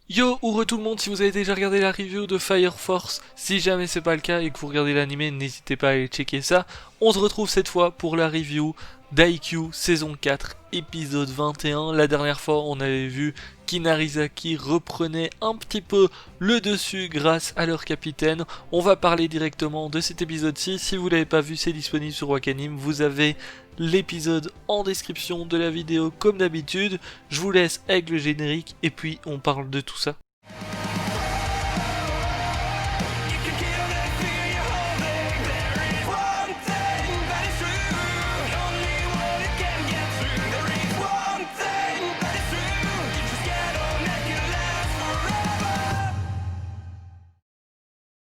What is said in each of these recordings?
Yo, heureux tout le monde, si vous avez déjà regardé la review de Fire Force, si jamais c'est pas le cas et que vous regardez l'anime, n'hésitez pas à aller checker ça. On se retrouve cette fois pour la review d'IQ saison 4, épisode 21. La dernière fois, on avait vu qu'Inarizaki reprenait un petit peu le dessus grâce à leur capitaine. On va parler directement de cet épisode-ci. Si vous l'avez pas vu, c'est disponible sur Wakanim. Vous avez l'épisode en description de la vidéo comme d'habitude. Je vous laisse avec le générique et puis on parle de tout ça.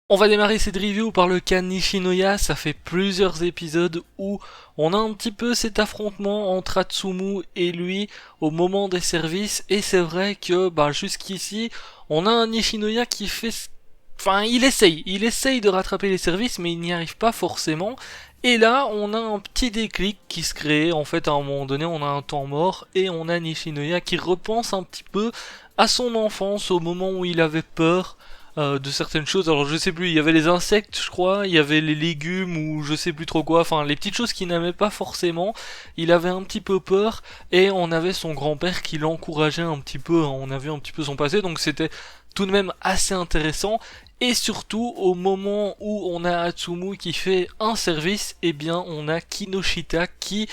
On va démarrer cette review par le cas Nishinoya. Ça fait plusieurs épisodes où on a un petit peu cet affrontement entre Atsumu et lui au moment des services, et c'est vrai que jusqu'ici on a un Nishinoya qui fait... Enfin, il essaye de rattraper les services, mais il n'y arrive pas forcément. Et là, on a un petit déclic qui se crée. En fait, à un moment donné, on a un temps mort et on a Nishinoya qui repense un petit peu à son enfance, au moment où il avait peur de certaines choses. Alors je sais plus, il y avait les insectes je crois, il y avait les légumes ou je sais plus trop quoi, enfin les petites choses qu'il n'aimait pas forcément. Il avait un petit peu peur et on avait son grand-père qui l'encourageait un petit peu, hein. On a vu un petit peu son passé, donc c'était tout de même assez intéressant. Et surtout au moment où on a Atsumu qui fait un service, eh bien on a Kinoshita qui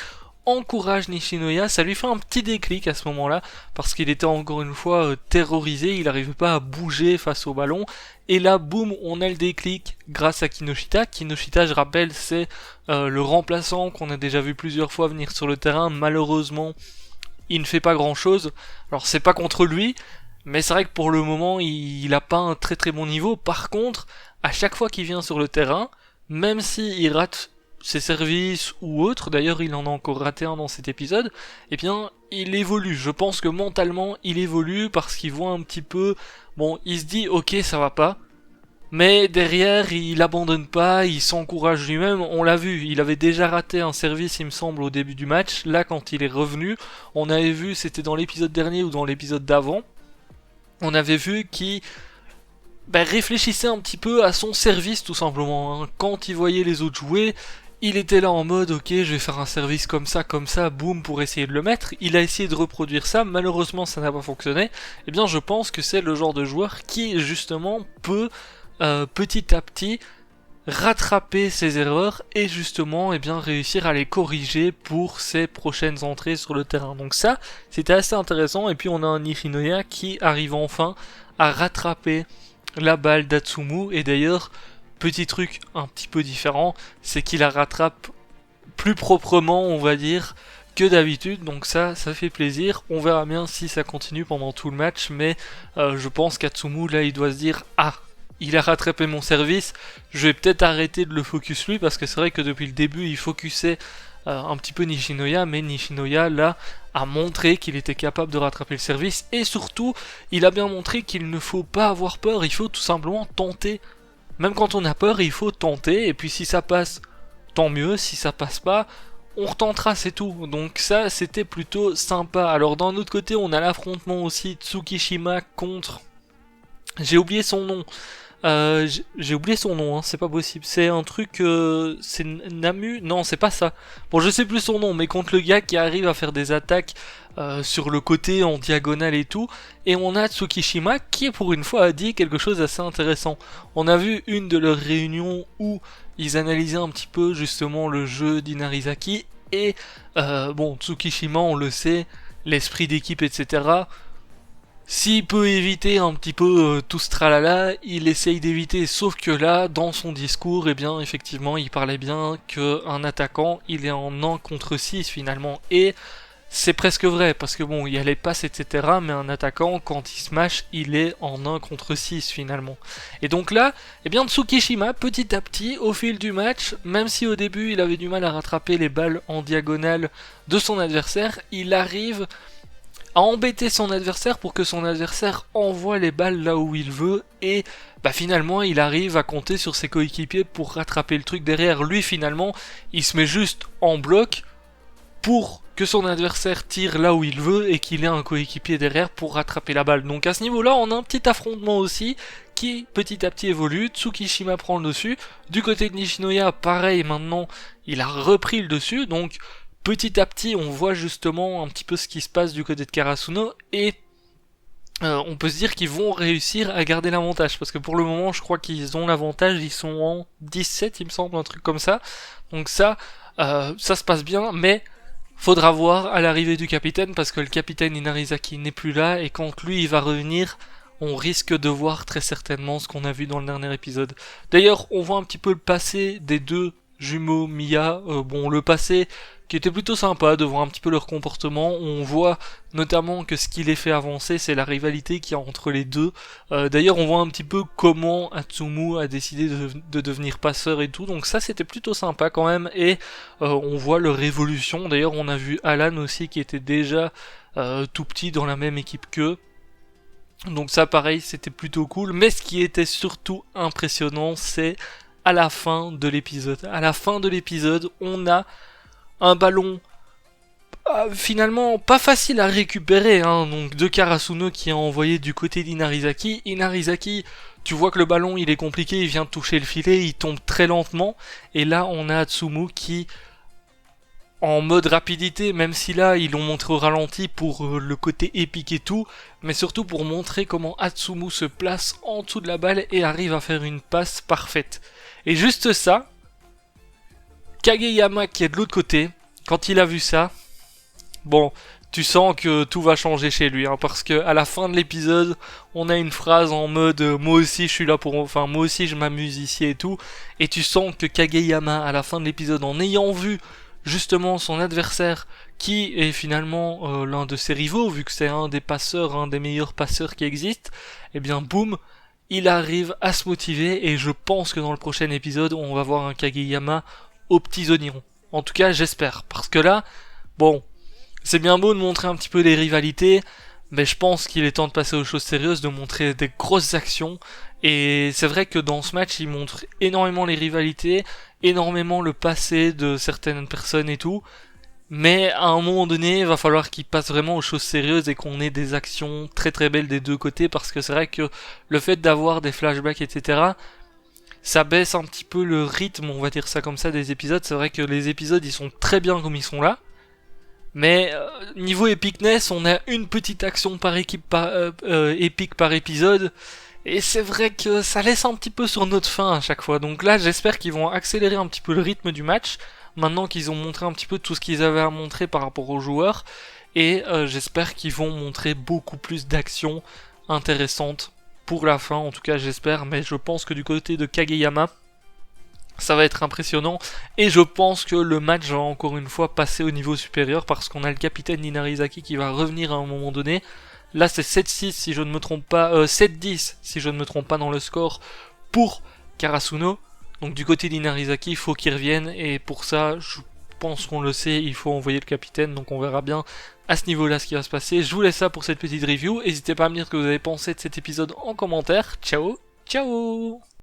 encourage Nishinoya. Ça lui fait un petit déclic à ce moment-là, parce qu'il était encore une fois terrorisé, il n'arrivait pas à bouger face au ballon, et là boum, on a le déclic grâce à Kinoshita. Kinoshita, je rappelle, c'est le remplaçant qu'on a déjà vu plusieurs fois venir sur le terrain. Malheureusement il ne fait pas grand chose, alors c'est pas contre lui, mais c'est vrai que pour le moment il a pas un très très bon niveau. Par contre, à chaque fois qu'il vient sur le terrain, même s'il rate ses services ou autres, d'ailleurs il en a encore raté un dans cet épisode, eh bien il évolue. Je pense que mentalement il évolue parce qu'il voit un petit peu, bon, il se dit ok ça va pas, mais derrière il abandonne pas, il s'encourage lui-même. On l'a vu, il avait déjà raté un service il me semble au début du match. Là quand il est revenu, on avait vu, c'était dans l'épisode dernier ou dans l'épisode d'avant, on avait vu qu'il réfléchissait un petit peu à son service tout simplement, hein. Quand il voyait les autres jouer, il était là en mode ok je vais faire un service comme ça, boum, pour essayer de le mettre. Il a essayé de reproduire ça, malheureusement ça n'a pas fonctionné. Eh bien je pense que c'est le genre de joueur qui justement peut petit à petit rattraper ses erreurs et justement réussir à les corriger pour ses prochaines entrées sur le terrain. Donc ça c'était assez intéressant. Et puis on a un Nishinoya qui arrive enfin à rattraper la balle d'Atsumu, et d'ailleurs petit truc un petit peu différent, c'est qu'il la rattrape plus proprement on va dire que d'habitude, donc ça fait plaisir. On verra bien si ça continue pendant tout le match, mais je pense qu'Atsumu là il doit se dire ah, il a rattrapé mon service, je vais peut-être arrêter de le focus lui, parce que c'est vrai que depuis le début il focusait un petit peu Nishinoya, mais Nishinoya là a montré qu'il était capable de rattraper le service, et surtout il a bien montré qu'il ne faut pas avoir peur, il faut tout simplement tenter. Même quand on a peur, il faut tenter, et puis si ça passe, tant mieux, si ça passe pas, on retentera, c'est tout. Donc ça, c'était plutôt sympa. Alors d'un autre côté, on a l'affrontement aussi Tsukishima contre... J'ai oublié son nom. J'ai oublié son nom, hein, c'est pas possible. C'est un truc... c'est Namu. Non, c'est pas ça. Bon, je sais plus son nom, mais contre le gars qui arrive à faire des attaques sur le côté en diagonale et tout. Et on a Tsukishima qui, pour une fois, a dit quelque chose d'assez intéressant. On a vu une de leurs réunions où ils analysaient un petit peu justement le jeu d'Inarizaki. Et bon, Tsukishima, on le sait, l'esprit d'équipe, etc. S'il peut éviter un petit peu tout ce tralala, il essaye d'éviter, sauf que là, dans son discours, eh bien, effectivement, il parlait bien qu'un attaquant, il est en 1 contre 6 finalement, et c'est presque vrai, parce que bon, il y a les passes, etc., mais un attaquant, quand il smash, il est en 1 contre 6 finalement. Et donc là, eh bien, Tsukishima, petit à petit, au fil du match, même si au début, il avait du mal à rattraper les balles en diagonale de son adversaire, il arrive à embêter son adversaire pour que son adversaire envoie les balles là où il veut, et finalement il arrive à compter sur ses coéquipiers pour rattraper le truc derrière. Lui finalement il se met juste en bloc pour que son adversaire tire là où il veut et qu'il ait un coéquipier derrière pour rattraper la balle. Donc à ce niveau-là, on a un petit affrontement aussi qui petit à petit évolue. Tsukishima prend le dessus. Du côté de Nishinoya, pareil, maintenant il a repris le dessus. Donc petit à petit, on voit justement un petit peu ce qui se passe du côté de Karasuno et on peut se dire qu'ils vont réussir à garder l'avantage parce que pour le moment je crois qu'ils ont l'avantage, ils sont en 17 il me semble, un truc comme ça. Donc ça se passe bien, mais faudra voir à l'arrivée du capitaine parce que le capitaine Inarizaki n'est plus là et quand lui il va revenir, on risque de voir très certainement ce qu'on a vu dans le dernier épisode. D'ailleurs on voit un petit peu le passé des deux jumeaux Miya, bon le passé qui était plutôt sympa de voir un petit peu leur comportement. On voit notamment que ce qui les fait avancer, c'est la rivalité qu'il y a entre les deux. D'ailleurs, on voit un petit peu comment Atsumu a décidé de devenir passeur et tout. Donc ça, c'était plutôt sympa quand même. Et on voit leur évolution. D'ailleurs, on a vu Alan aussi qui était déjà tout petit dans la même équipe qu'eux. Donc ça, pareil, c'était plutôt cool. Mais ce qui était surtout impressionnant, c'est à la fin de l'épisode. À la fin de l'épisode, on a un ballon finalement pas facile à récupérer, hein, donc de Karasuno qui est envoyé du côté d'Inarizaki. Inarizaki, tu vois que le ballon il est compliqué, il vient de toucher le filet, il tombe très lentement, et là on a Atsumu qui, en mode rapidité, même si là ils l'ont montré au ralenti pour le côté épique et tout, mais surtout pour montrer comment Atsumu se place en dessous de la balle et arrive à faire une passe parfaite. Et juste ça, Kageyama qui est de l'autre côté, quand il a vu ça, bon, tu sens que tout va changer chez lui, hein, parce que à la fin de l'épisode, on a une phrase en mode moi aussi je suis là pour, enfin moi aussi je m'amuse ici et tout, et tu sens que Kageyama à la fin de l'épisode, en ayant vu justement son adversaire qui est finalement l'un de ses rivaux, vu que c'est un des passeurs, un des meilleurs passeurs qui existent, et bien boum, il arrive à se motiver et je pense que dans le prochain épisode, on va voir un Kageyama aux petits oignons. En tout cas, j'espère. Parce que là, bon, c'est bien beau de montrer un petit peu des rivalités, mais je pense qu'il est temps de passer aux choses sérieuses, de montrer des grosses actions. Et c'est vrai que dans ce match, il montre énormément les rivalités, énormément le passé de certaines personnes et tout. Mais à un moment donné, il va falloir qu'il passe vraiment aux choses sérieuses et qu'on ait des actions très très belles des deux côtés, parce que c'est vrai que le fait d'avoir des flashbacks, etc., ça baisse un petit peu le rythme, on va dire ça comme ça, des épisodes. C'est vrai que les épisodes, ils sont très bien comme ils sont là. Mais niveau epicness, on a une petite action par équipe épique par épisode. Et c'est vrai que ça laisse un petit peu sur notre faim à chaque fois. Donc là, j'espère qu'ils vont accélérer un petit peu le rythme du match. Maintenant qu'ils ont montré un petit peu tout ce qu'ils avaient à montrer par rapport aux joueurs. Et j'espère qu'ils vont montrer beaucoup plus d'actions intéressantes pour la fin, en tout cas j'espère, mais je pense que du côté de Kageyama, ça va être impressionnant, et je pense que le match va encore une fois passer au niveau supérieur, parce qu'on a le capitaine Inarizaki qui va revenir à un moment donné. Là c'est 7-6 si je ne me trompe pas, 7-10 si je ne me trompe pas dans le score pour Karasuno. Donc du côté d'Inarizaki, il faut qu'il revienne, et pour ça, je pense qu'on le sait, il faut envoyer le capitaine, donc on verra bien à ce niveau-là ce qui va se passer. Je vous laisse ça pour cette petite review. N'hésitez pas à me dire ce que vous avez pensé de cet épisode en commentaire. Ciao, ciao!